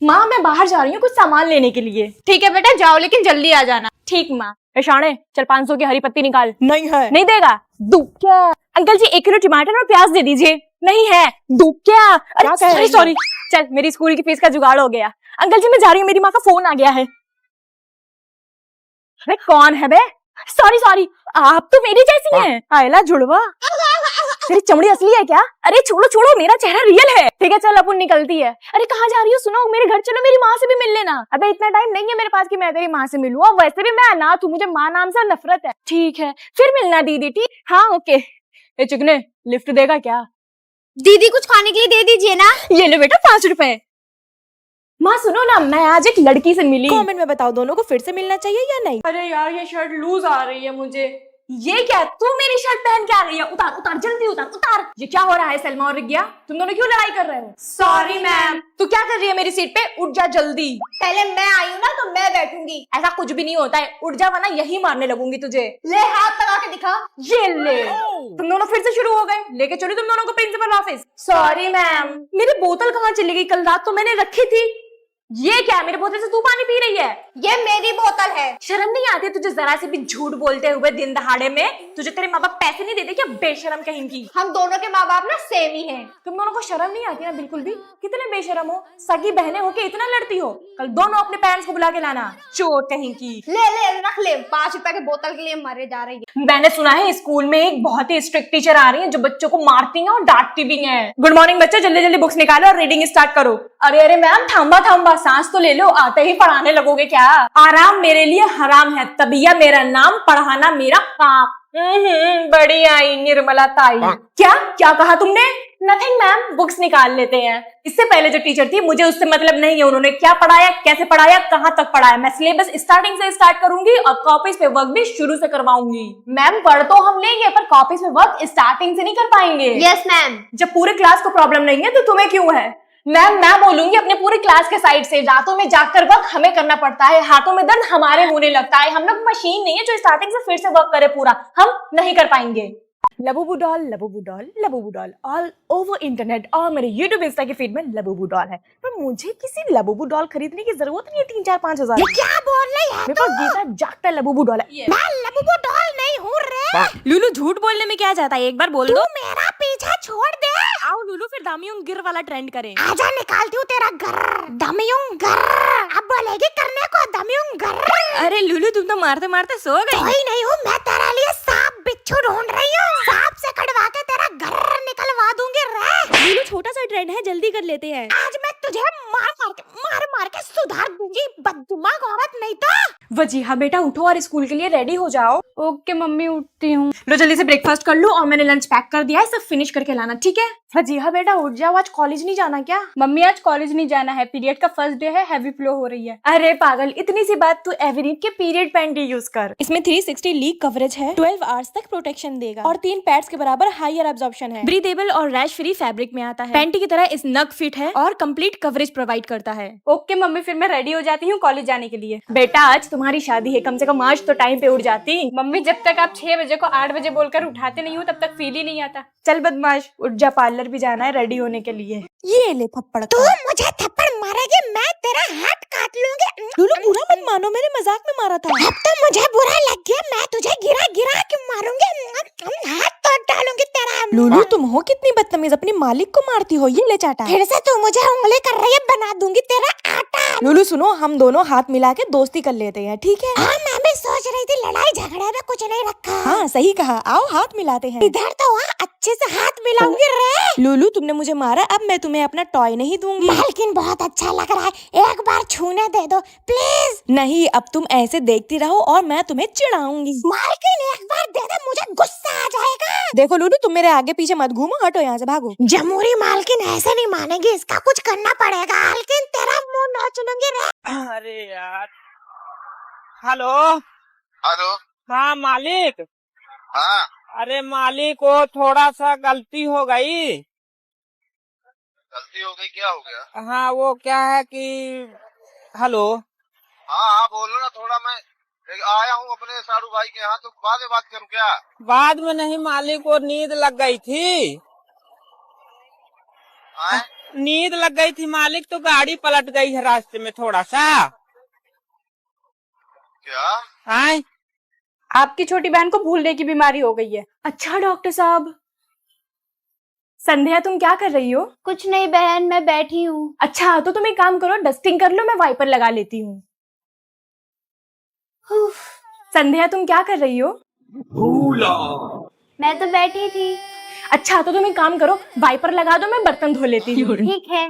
माँ मैं बाहर जा रही हूँ कुछ सामान लेने के लिए। ठीक है बेटा जाओ, लेकिन जल्दी आ जाना। ठीक माँ। शाणे चल 500 की हरी पत्ती निकाल। नहीं है। नहीं देगा? दू क्या? अंकल जी 1 किलो टमाटर और प्याज दे दीजिए। नहीं है। दू क्या? अरे क्या कह रही सॉरी चल मेरी स्कूल की फीस का जुगाड़ हो गया। अंकल जी मैं जा रही हूँ, मेरी माँ का फोन आ गया है। अरे कौन है बे? सॉरी आप तो मेरी जैसी हैं। आयला जुड़वा, तेरी चमड़ी असली है क्या? अरे छोड़ो छोड़ो, मेरा चेहरा रियल है। ठीक है चल अपन निकलती है। अरे कहाँ जा रही हो? सुनो मेरे घर चलो, मेरी माँ से भी मिल लेना। अबे इतना टाइम नहीं है मेरे पास कि मैं तेरी माँ से मिलूं, और वैसे भी मैं अनाथ हूँ, मुझे माँ नाम से नफरत है। ठीक है फिर मिलना दीदी। ठीक हाँ ओके। ए चिकने लिफ्ट देगा क्या? दीदी कुछ खाने के लिए दे दीजिए ना। ये लो बेटा 5 रुपए। माँ सुनो ना, मैं आज एक लड़की से मिली। कमेंट में बताओ दोनों को फिर से मिलना चाहिए या नहीं। अरे यार ये शर्ट लूज आ रही है मुझे। ये क्या, तू मेरी शर्ट पहन के आ रही है? उतार उतार जल्दी उतार। ये क्या हो रहा है सलमा और रिग्या? तुम दोनों क्यों लड़ाई कर रहे हो? Sorry ma'am. तू क्या कर रही है मेरी सीट पे? उठ जा जल्दी। पहले मैं आई हूँ ना तो मैं बैठूंगी। ऐसा कुछ भी नहीं होता है, उठ जा वरना यही मारने लगूंगी तुझे। ले हाथ लगा के दिखा। ये ले। तुम दोनों फिर से शुरू हो गए। लेके चली तुम दोनों को प्रिंसिपल ऑफिस। Sorry ma'am. मेरी बोतल कहाँ चली गई? कल रात तो मैंने रखी थी। ये क्या है, मेरे बोतल से तू पानी पी रही है? ये मेरी बोतल है। शर्म नहीं आती तुझे जरा से भी झूठ बोलते हुए दिन दहाड़े में? तुझे तेरे माँ बाप पैसे नहीं देते क्या बेशरम कहेंगी? हम दोनों के माँ बाप ना सेम ही हैं। तुम दोनों को शर्म नहीं आती ना बिल्कुल भी? कितने बेशरम हो, सगी बहनें हो के इतना लड़ती हो। कल दोनों अपने पेरेंट्स को बुला के लाना, चोट कहेंगी। ले रख ले, 5 रुपए के बोतल के लिए मरे जा रही है। मैंने सुना है स्कूल में एक बहुत ही स्ट्रिक्ट टीचर आ रही है जो बच्चों को मारती हैं और डांटती भी हैं। गुड मॉर्निंग बच्चों, जल्दी जल्दी बुक्स निकालो और रीडिंग स्टार्ट करो। अरे मैम थांबा सांस तो ले लो, आते ही पढ़ाने लगोगे क्या? आराम मेरे लिए हराम है, तबिया मेरा नाम, पढ़ाना मेरा काम। बड़ी आई निर्मला ताई। क्या कहा तुमने? नथिंग मैम, बुक्स निकाल लेते हैं। इससे पहले जो टीचर थी मुझे उससे मतलब नहीं है, उन्होंने क्या पढ़ाया, कैसे पढ़ाया, कहाँ तक पढ़ाया। मैं सिलेबस स्टार्टिंग से स्टार्ट करूंगी और कॉपीज पे वर्क भी शुरू से करवाऊंगी। मैम पढ़ तो हम लेंगे पर कॉपीज पे वर्क स्टार्टिंग से नहीं कर पाएंगे। Yes ma'am. जब पूरे क्लास को प्रॉब्लम नहीं है तो तुम्हें क्यों है? मैम मैं बोलूंगी अपने पूरी क्लास के साइड से, रातों में जागकर वर्क हमें करना पड़ता है, हाथों में दर्द हमारे होने लगता है। हम लोग मशीन नहीं है जो स्टार्टिंग से फिर से वर्क करे पूरा, हम नहीं कर पाएंगे। Labubu doll all over internet और मेरे यूट्यूब इंस्टा के फीड में लबूबू डॉल है, पर मुझे किसी लबूबू डॉल खरीदने की जरूरत नहीं है 3-4-5 हजार। ये क्या बोल रही है? मेरे पास गीता जागता लबूबू डॉल है। मैं लबूबू डॉल नहीं हूँ रे। लुलू झूठ बोलने में क्या जाता है, एक बार बोल दो। मेरा पीछा छोड़ दे। आओ लुलू फिर दामियों गिर वाला ट्रेंड करें। आजा निकालती हूँ तेरा घर, दमियुंग घर। अब बोलेगी करने को दमियुंग घर। अरे लुलू तुम तो मारते मारते सो गई। कोई नहीं हूँ मैं, तेरे लिए सांप बिच्छू ढूंढ रही हूँ। सांप से कटवा के तेरा घर निकलवा दूंगी रे। लुलू छोटा सा ट्रेंड है, जल्दी कर लेते हैं। आज मैं तुझे मार के सुधार दूंगी, बददिमाग औरत नहीं तो। वजीहा बेटा उठो और स्कूल के लिए रेडी हो जाओ। ओके मम्मी उठती हूँ। लो जल्दी से ब्रेकफास्ट कर लो और मैंने लंच पैक कर दिया है, सब फिनिश करके लाना ठीक है? वजीहा बेटा उठ जाओ, आज कॉलेज नहीं जाना क्या? मम्मी आज कॉलेज नहीं जाना है, पीरियड का फर्स्ट डे है, हैवी फ्लो हो रही है। अरे पागल, इतनी सी बात तू एवरीड के पीरियड पैंटी यूज कर। इसमें 360 लीक कवरेज है, 12 आवर्स तक प्रोटेक्शन देगा और 3 पैड्स के बराबर हायर एब्जॉर्प्शन है। ब्रीदेबल और रैश फ्री फैब्रिक में आता है, पैंटी की तरह इस नग फिट है और कंप्लीट कवरेज प्रोवाइड करता है। ओके मम्मी फिर मैं रेडी हो जाती हूँ कॉलेज जाने के लिए। बेटा आज तुम्हारी शादी है, कम से कम आज तो टाइम पे उठ जाती। मम्मी जब तक आप 6 बजे को 8 बजे बोलकर उठाते नहीं हो तब तक फील ही नहीं आता। चल बदमाश उठ जा, पार्लर भी जाना है रेडी होने के लिए। ये ले थप्पड़। तू मुझे थप्पड़ मारेगी, मैं तेरा हाथ काट लूंगी। लुलू बुरा मत मानो, मैंने मजाक में मारा था। अब तो मुझे बुरा लग गया, मैं तुझे गिरा क्यों मारूंगी, हाथ तोड़ डालूंगी तेरा। लुलू तुम हो कितनी बदतमीज, अपनी मालिक को मारती हो। ये ले चाटा। फिर से तू मुझे उंगली कर रही है, बना दूंगी तेरा आटा। लुलू सुनो, हम दोनों हाथ मिला के दोस्ती कर लेते हैं ठीक है? हाँ मैं भी सोच रही थी, लड़ाई झगड़े में कुछ नहीं रखा। हाँ सही कहा, आओ हाथ मिलाते हैं। इधर तो अच्छे से हाथ मिलाऊंगी रे। लुलू तुमने मुझे मारा, अब मैं तुम्हें अपना टॉय नहीं दूंगी। मालकिन बहुत अच्छा लग रहा है, एक बार छूने दे दो प्लीज। नहीं, अब तुम ऐसे देखती रहो और मैं तुम्हें चिढ़ाऊंगी। मालकिन एक बार दे दे, मुझे गुस्सा आ जाएगा। देखो लुलू तुम मेरे आगे पीछे मत घूमो, हटो यहाँ से, भागो। जमूरी मालकिन ऐसे नहीं मानेगी, इसका कुछ करना पड़ेगा। मालकिन तेरा मुंह नोच लूंगी रे। अरे यार, हेलो। हेलो। हाँ मालिक। हाँ अरे मालिक को थोड़ा सा गलती हो गई। गलती हो गई, क्या हो गया? हाँ वो क्या है कि हेलो। हाँ बोलो ना, थोड़ा मैं आया हूँ अपने सारू भाई के यहाँ, तो बाद में बात करूँ क्या? बाद में नहीं मालिक, को नींद लग गई थी। नींद लग गई थी मालिक, तो गाड़ी पलट गई है रास्ते में थोड़ा सा। क्या? हाँ, आपकी छोटी बहन को भूलने की बीमारी हो गई है। अच्छा डॉक्टर साहब। संध्या तुम क्या कर रही हो? कुछ नहीं बहन, मैं बैठी हूँ। अच्छा तो तुम एक काम करो, डस्टिंग कर लो, मैं वाइपर लगा लेती हूँ। संध्या तुम क्या कर रही हो? मैं तो बैठी थी। अच्छा तो तुम एक काम करो, वाइपर लगा दो, मैं बर्तन धो लेती हूँ। ठीक है।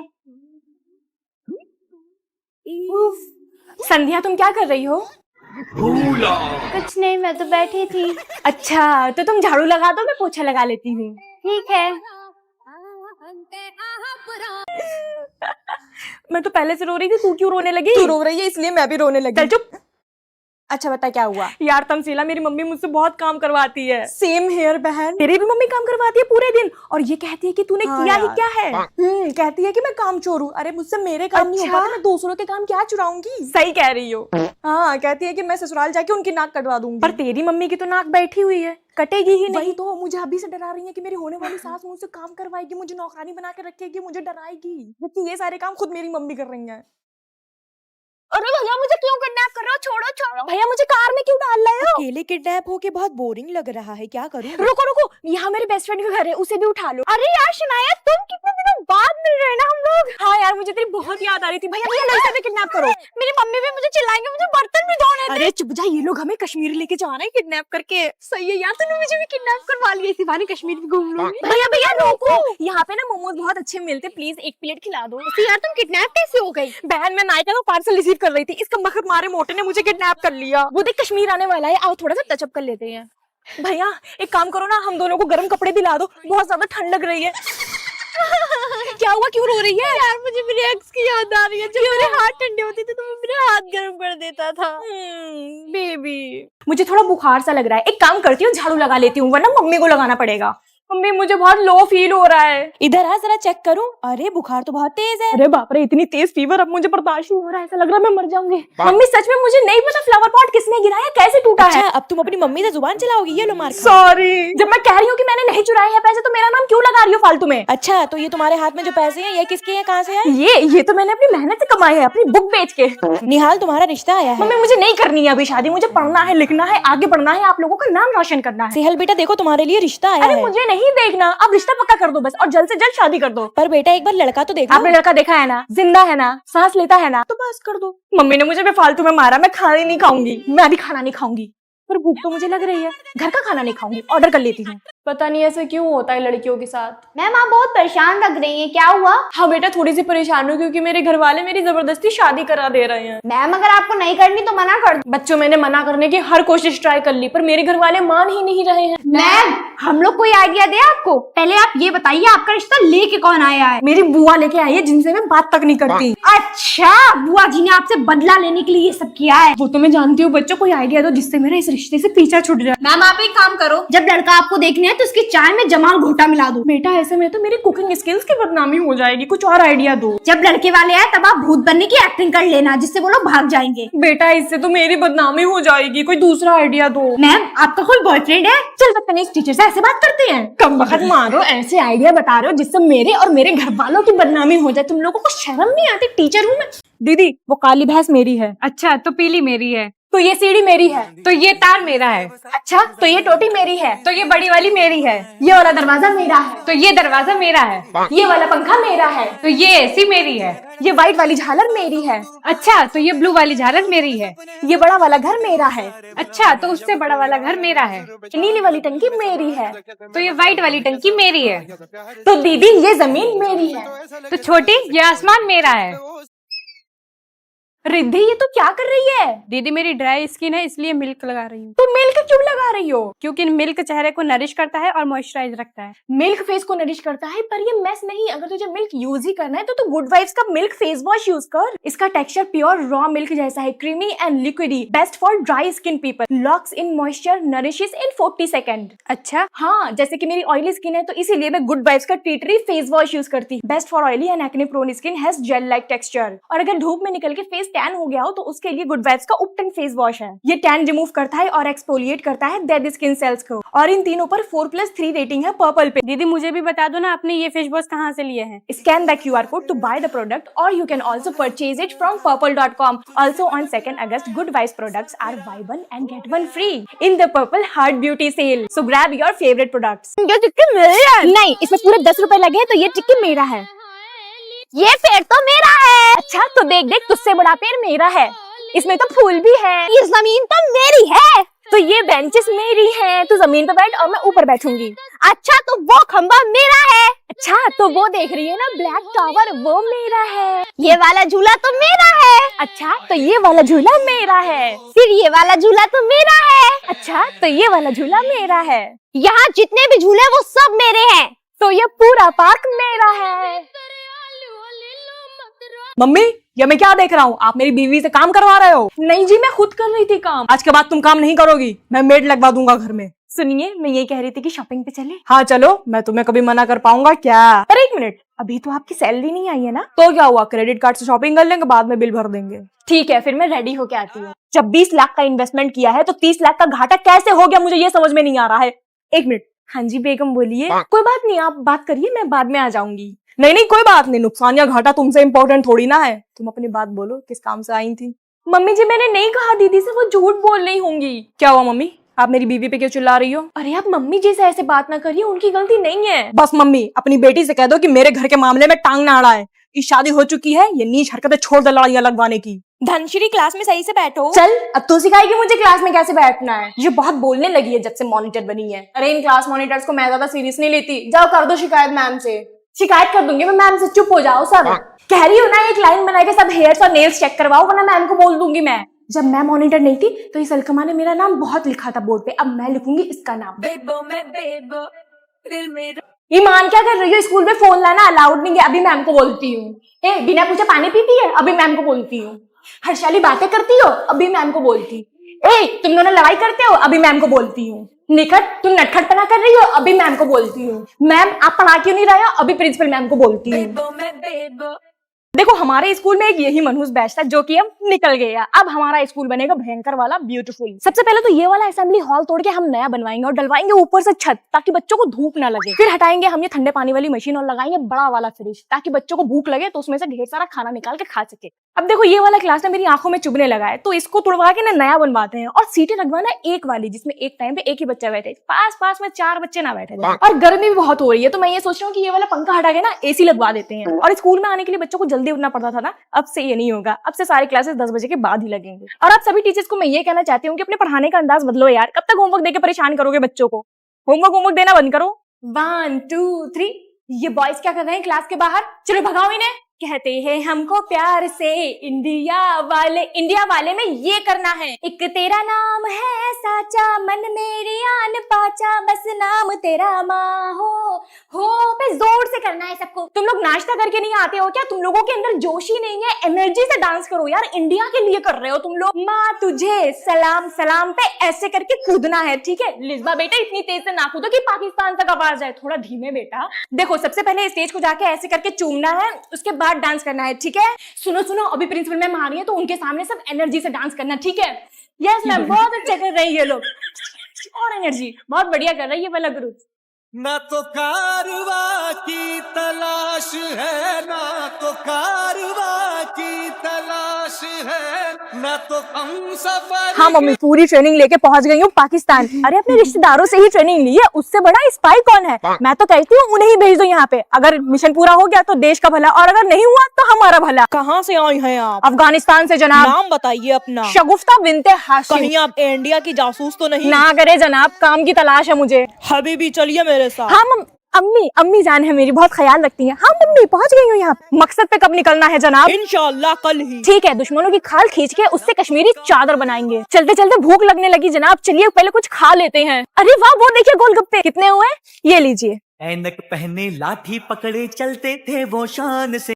संध्या तुम क्या कर रही हो? कुछ नहीं, मैं तो बैठी थी। अच्छा तो तुम झाड़ू लगा दो, मैं पोछा लगा लेती हूँ। ठीक है। मैं तो पहले से रो रही थी, तू क्यों रोने लगी? तू रो रही है इसलिए मैं भी रोने लगी। चल चुप। अच्छा बता क्या हुआ? यार तमसीला, मेरी मम्मी मुझसे बहुत काम करवाती है। सेम हेयर बहन। तेरी भी मम्मी काम करवाती है पूरे दिन, और ये कहती है कि तूने हाँ किया ही यार। क्या है। कहती है कि मैं काम चोर हूँ। अरे मुझसे मेरे काम नहीं हो अच्छा? पाते, मैं दूसरों के काम क्या चुराऊंगी। सही कह रही हो। हाँ कहती है कि मैं ससुराल जाके उनकी नाक कटवा दूंगी। पर तेरी मम्मी की तो नाक बैठी हुई है, कटेगी ही नहीं। वही तो मुझे अभी से डरा रही है कि मेरी होने वाली सास मुझसे काम करवाएगी, मुझे नौकरानी बना के रखेगी, मुझे डराएगी, जबकि ये सारे काम खुद मेरी मम्मी कर रही है। अरे भैया मुझे क्यों किडनैप कर रहे हो? छोड़ो छोड़ो भैया, मुझे कार में क्यों डाल रहे हो? अकेले किडनैप होके बहुत बोरिंग लग रहा है, क्या करूं? रुको रुको, यहाँ मेरे बेस्ट फ्रेंड का घर है, उसे भी उठा लो। अरे यार शनाया, तुम कितने दिनों बाद मिल रहे हैं ना हम लोग। हाँ यार मुझे तेरी बहुत याद आ रही थी। भैया भैया नहीं से किडनैप करो। मेरी मम्मी भी मुझे चिल्लाएंगे, मुझे बर्तन भी धोने दे। अरे चुप जा, ये लोग हमें कश्मीर लेके जा रहे हैं किडनैप करके। सही है यार, तूने मुझे भी किडनैप करवा लिया, इसी बहाने कश्मीर भी घूम लूंगी। भैया भैया रोको, यहाँ पे ना मोमोज बहुत अच्छे मिलते, प्लीज एक प्लेट खिला दो। यार तुम किडनैप कैसे हो गई? बहन मैं नायका को पार्सल रिसीव कर रही थी, इसका मखर मारे मोटे ने मुझे किडनैप कर लिया। वो देख कश्मीर आने वाला है, आओ थोड़ा सा टचअप कर लेते हैं। भैया एक काम करो ना, हम दोनों को गर्म कपड़े दिला दो, बहुत ज्यादा ठंड लग रही है। क्या हुआ, क्यों रो रही है? यार मुझे मेरे एक्स की याद आ रही है। जब मेरे हाथ ठंडे होते थे तो वो मेरे हाथ गर्म कर देता था। बेबी मुझे थोड़ा बुखार सा लग रहा है, एक काम करती हूँ झाड़ू लगा लेती हूँ, वरना मम्मी को लगाना पड़ेगा। मम्मी मुझे बहुत लो फील हो रहा है। इधर आ जरा चेक करूं। अरे बुखार तो बहुत तेज है। अरे बाप रे, इतनी तेज फीवर, अब मुझे बर्दाश्त नहीं हो रहा है, ऐसा लग रहा है मैं मर जाऊंगी। मम्मी सच में मुझे नहीं पता फ्लावर पॉट किसने गिराया, कैसे टूटा है। अच्छा अब तुम अपनी मम्मी से जुबान चलाओगी, ये लो मार खा। सॉरी। जब मैं कह रही हूँ कि मैंने नहीं चुराए हैं पैसे, तो मेरा नाम क्यों लगा रही हो फालतू में? अच्छा तो ये तुम्हारे हाथ में जो पैसे हैं ये किसके हैं, कहाँ से आए? ये तो मैंने अपनी मेहनत से कमाए हैं, अपनी बुक बेच के। निहाल तुम्हारा रिश्ता आया है। मम्मी मुझे नहीं करनी है अभी शादी, मुझे पढ़ना है, लिखना है, आगे बढ़ना है, आप लोगों का नाम रोशन करना है। सेहल बेटा देखो तुम्हारे लिए रिश्ता आया अरे है। मुझे नहीं देखना, अब रिश्ता पक्का कर दो बस, और जल्द से जल्द शादी कर दो। पर बेटा एक बार लड़का तो देखो। आपने लड़का देखा है ना, जिंदा है ना, सांस लेता है ना, तो बस कर दो। मम्मी ने मुझे बेफालतू में मारा, मैं खाना ही नहीं खाऊंगी, मैं अभी खाना नहीं खाऊंगी। पर भूख तो मुझे लग रही है, घर का खाना नहीं खाऊंगी, ऑर्डर कर लेती हूँ। पता नहीं ऐसा क्यों होता है लड़कियों के साथ। मैम आप बहुत परेशान लग रही हैं, क्या हुआ? हाँ बेटा थोड़ी सी परेशान हूँ, क्योंकि मेरे घर वाले मेरी जबरदस्ती शादी करा दे रहे हैं। मैम अगर आपको नहीं करनी तो मना कर दो। बच्चों मैंने मना करने की हर कोशिश ट्राई कर ली, पर मेरे घर वाले मान ही नहीं रहे हैं। मैम हम लोग कोई आइडिया दे आपको? पहले आप ये बताइए आपका रिश्ता लेके कौन आया है? मेरी बुआ लेके आई है, जिनसे मैं बात तक नहीं करती। अच्छा बुआ जी ने आपसे बदला लेने के लिए ये सब किया है? वो तो मैं जानती हूँ, बच्चों कोई आइडिया दो जिससे मेरा इस रिश्ते से पीछा छूट जाए। मैम आप एक काम करो, जब लड़का आपको देखने है तो उसकी चाय में जमाल घोटा मिला दो। बेटा ऐसे में तो मेरी कुकिंग स्किल्स की बदनामी हो जाएगी, कुछ और आइडिया दो। जब लड़के वाले आए तब आप भूत बनने की एक्टिंग कर लेना, जिससे वो लोग भाग जाएंगे। बेटा इससे तो मेरी बदनामी हो जाएगी, कोई दूसरा आइडिया दो। मैम आपका कोई बॉयफ्रेंड है? चल बदतमीज टीचर से ऐसे बात करते हैं, कम वक्त मारो, ऐसे आइडिया बता रहे हो जिससे मेरे और मेरे घर वालों की बदनामी हो जाए। तुम लोगों को शर्म नहीं आती? टीचर हूँ मैं। दीदी वो काली भैंस मेरी है। अच्छा तो पीली मेरी है, तो ये सीढ़ी मेरी है। तो ये तार मेरा है, अच्छा तो ये टोटी मेरी है। तो ये बड़ी वाली मेरी है, ये वाला दरवाजा मेरा है। तो ये दरवाजा मेरा है, ये वाला पंखा मेरा है। तो ये एसी मेरी है। ये व्हाइट वाली झालर मेरी है। अच्छा तो ये ब्लू वाली झालर मेरी है। ये बड़ा वाला घर मेरा है। अच्छा तो उससे बड़ा वाला घर मेरा है। नीली वाली टंकी मेरी है। तो ये व्हाइट वाली टंकी मेरी है। तो दीदी ये जमीन मेरी है। तो छोटी ये आसमान मेरा है। रिद्धि ये तो क्या कर रही है? दीदी मेरी ड्राई स्किन है इसलिए मिल्क लगा रही हूँ। तू मिल्क क्यों लगा रही हो? क्योंकि मिल्क चेहरे को नरिश करता है और मॉइस्चराइज रखता है। मिल्क फेस को नरिश करता है, पर ये मेस नहीं। अगर तुझे मिल्क यूज ही करना है तो तू गुड वाइब्स का मिल्क फेस वॉश यूज कर। इसका टेक्सचर प्योर रॉ मिल्क जैसा है, creamy and liquidy, best for dry skin people, locks in moisture, nourishes in 40 second. अच्छा हाँ जैसे कि मेरी ऑयली स्किन है तो इसीलिए मैं गुड वाइब्स का tea tree face wash use करती हूँ। Best for oily and acne prone skin, has gel like texture. और अगर धूप में निकल के फेस टैन हो गया हो तो उसके लिए गुड वाइब्स का उपटन फेस वॉश है। ये टैन रिमूव करता है और एक्सफोलिएट करता है डेड स्किन सेल्स को, और इन तीनों पर 4+3 रेटिंग है पर्पल पे। दीदी मुझे भी बता दो ना, आपने ये फेस वॉश कहाँ से लिए हैं? Scan the QR code to buy the product, or you can also purchase it from purple.com. Also on 2nd August, Good Vibes products are buy one and get one free in the Purple Heart Beauty Sale. So grab your favorite products. ये टिक्की मेरी है। नहीं, इसमें पूरे 10 रुपए लगे हैं तो ये टिक्की मेरा है। ये पेड़ तो मेरा है। अच्छा तो देख देख, तुझसे बड़ा पेड़ मेरा है, इसमें तो फूल भी है। ये जमीन तो मेरी है। तो ये बेंचेस मेरी हैं, तू जमीन पे बैठ और मैं ऊपर बैठूंगी। अच्छा तो वो खंबा मेरा है। अच्छा तो वो देख रही है ना ब्लैक टावर, वो मेरा है। ये वाला झूला तो मेरा है। अच्छा तो ये वाला झूला मेरा है। फिर ये वाला झूला तो मेरा है। अच्छा तो ये वाला झूला मेरा है। यहाँ जितने भी झूले वो सब मेरे हैं। तो ये पूरा पार्क मेरा है। मम्मी ये मैं क्या देख रहा हूँ? आप मेरी बीवी से काम करवा रहे हो? नहीं जी, मैं खुद कर रही थी काम। आज के बाद तुम काम नहीं करोगी, मैं मेड लगवा दूंगा घर में। सुनिए, मैं ये कह रही थी कि शॉपिंग पे चले। हाँ चलो, मैं तुम्हें कभी मना कर पाऊंगा क्या? पर एक मिनट, अभी तो आपकी सैलरी नहीं आई है ना? तो क्या हुआ, क्रेडिट कार्ड से शॉपिंग कर लेंगे, बाद में बिल भर देंगे। ठीक है, फिर मैं रेडी होके आती हूँ। जब 20 लाख का इन्वेस्टमेंट किया है तो 30 लाख का घाटा कैसे हो गया, मुझे ये समझ में नहीं आ रहा है। एक मिनट। हाँ जी बेगम बोलिए। कोई बात नहीं, आप बात करिए, मैं बाद में आ जाऊंगी। नहीं नहीं कोई बात नहीं, नुकसान या घाटा तुमसे इम्पोर्टेंट थोड़ी ना है। तुम अपनी बात बोलो, किस काम से आई थी? मम्मी जी मैंने नहीं कहा दीदी से, वो झूठ बोल रही होंगी। क्या हुआ मम्मी, आप मेरी बीवी पे क्यों चिल्ला रही हो? अरे आप मम्मी जी से ऐसे बात ना करिए, उनकी गलती नहीं है। बस मम्मी, अपनी बेटी से कह दो कि मेरे घर के मामले में टांग ना अड़ाए। की शादी हो चुकी है, ये नीच हरकतें छोड़ दे लड़ाइयां लगवाने की। धनश्री क्लास में सही से बैठो। चल अब तू सिखाएगी मुझे क्लास में कैसे बैठना है। ये बहुत बोलने लगी है जब से मॉनिटर बनी है। अरे इन क्लास मॉनिटर्स को मैं ज्यादा सीरियस नहीं लेती। जाओ कर दो शिकायत मैम से। शिकायत कर दूंगी मैं मैम से, चुप हो जाओ सब। कह रही हो ना एक लाइन बना के सब हेयर्स और नेल्स चेक करवाओ, वरना मैम को बोल दूंगी मैं। जब मैं मॉनिटर नहीं थी तो इस अलकमा ने मेरा नाम बहुत लिखा था बोर्ड पे, अब मैं लिखूंगी इसका नाम। ईमान क्या कर रही हो? स्कूल में फोन लाना अलाउड नहीं है, अभी मैम को बोलती हूँ। बिना पूछे पानी पीती है, अभी मैम को बोलती हूँ। हर्षाली बातें करती हो, अभी मैम को बोलती। तुम दोनों लड़ाई करते हो, अभी मैम को बोलती हूँ। निखट तुम नटखटपना कर रही हो, अभी मैम को बोलती हूँ। मैम आप पढ़ा क्यों नहीं रहे हो, अभी प्रिंसिपल मैम को बोलती हूँ। देखो हमारे स्कूल में एक यही मनहूस बैच था जो कि अब निकल गया। अब हमारा स्कूल बनेगा भयंकर वाला ब्यूटीफुल। सबसे पहले तो ये वाला असेंबली हॉल तोड़ के हम नया बनवाएंगे और डलवाएंगे ऊपर से छत, ताकि बच्चों को धूप ना लगे। फिर हटाएंगे हम ये ठंडे पानी वाली मशीन और लगाएंगे बड़ा वाला फ्रिज, ताकि बच्चों को भूख लगे तो उसमें से ढेर सारा खाना निकाल के खा सके। अब देखो ये वाला क्लास ना मेरी आंखों में चुभने लगा है, तो इसको तोड़वा के ना नया बनवाते हैं और सीटें लगवाना एक वाली, जिसमें एक टाइम पे एक ही बच्चा बैठे, पास पास में 4 बच्चे ना बैठे। और गर्मी भी बहुत हो रही है, तो मैं ये सोच रहा हूँ कि ये वाला पंखा हटा के ना एसी लगवा देते हैं। और स्कूल में आने के लिए बच्चों को जल्दी उठना पड़ता था ना, अब से ये नहीं होगा। अब से सारी क्लासेस 10 बजे के बाद ही लगेंगे। और आप सभी टीचर्स को मैं ये कहना चाहती हूँ कि अपने पढ़ाने का अंदाज बदलो यार। कब तक होमवर्क देके परेशान करोगे बच्चों को? होमवर्क देना बंद करो। 1 2 3। ये बॉयज क्या कर रहे हैं क्लास के बाहर? चलो भगाओ इन्हें। कहते हैं हमको प्यार से इंडिया वाले में ये करना है। एक तेरा नाम है साचा, मन मेरी आन पाचा, बस नाम तेरा माँ हो पे जोर से करना है सबको। तुम लोग नाश्ता करके नहीं आते हो क्या? तुम लोगों के अंदर जोश ही नहीं है? एनर्जी से डांस करो यार, इंडिया के लिए कर रहे हो तुम लोग। माँ तुझे सलाम सलाम पे ऐसे करके कूदना है, ठीक है? लिस्बा बेटा इतनी तेज से ना कूदो कि पाकिस्तान तक आवाज जाए, थोड़ा धीमे बेटा। देखो सबसे पहले स्टेज को जाके ऐसे करके चूमना है, उसके बाद डांस करना है, ठीक है? सुनो अभी प्रिंसिपल मैम आ रही है तो उनके सामने सब एनर्जी से डांस करना, ठीक है? यस मैम, बहुत अच्छा कर रही है लोग, और एनर्जी बहुत बढ़िया कर रही है वाला ग्रुप। ना तो कारवा की तलाश है, ना तो कारवा की तलाश है, ना तो हम सफर। हाँ मम्मी, पूरी ट्रेनिंग लेके पहुंच गई हूँ पाकिस्तान। अरे अपने रिश्तेदारों से ही ट्रेनिंग ली है, उससे बड़ा स्पाई कौन है? मैं तो कहती हूँ उन्हें ही भेज दो यहाँ पे। अगर मिशन पूरा हो गया तो देश का भला, और अगर नहीं हुआ तो हमारा भला। कहाँ से आई हैं आप? अफगानिस्तान से जनाब। नाम बताइए अपना। शगुफ्ता बिनते हाशिम। कहीं आप इंडिया की जासूस तो नहीं? ना करे जनाब, काम की तलाश है मुझे। हबीबी चलिए मेरे साथ। हाँ अम्मी जान है मेरी, बहुत ख्याल रखती हैं। हाँ मम्मी पहुंच गई हूँ यहाँ। मकसद पे कब निकलना है जनाब? इंशाल्लाह कल ही। ठीक है, दुश्मनों की खाल खींच के उससे कश्मीरी चादर बनाएंगे। चलते चलते भूख लगने लगी जनाब, चलिए पहले कुछ खा लेते हैं। अरे वाह, वो देखिए गोलगप्पे कितने हुए, ये लीजिए। ऐनक पहने लाठी पकड़े चलते थे वो शान से।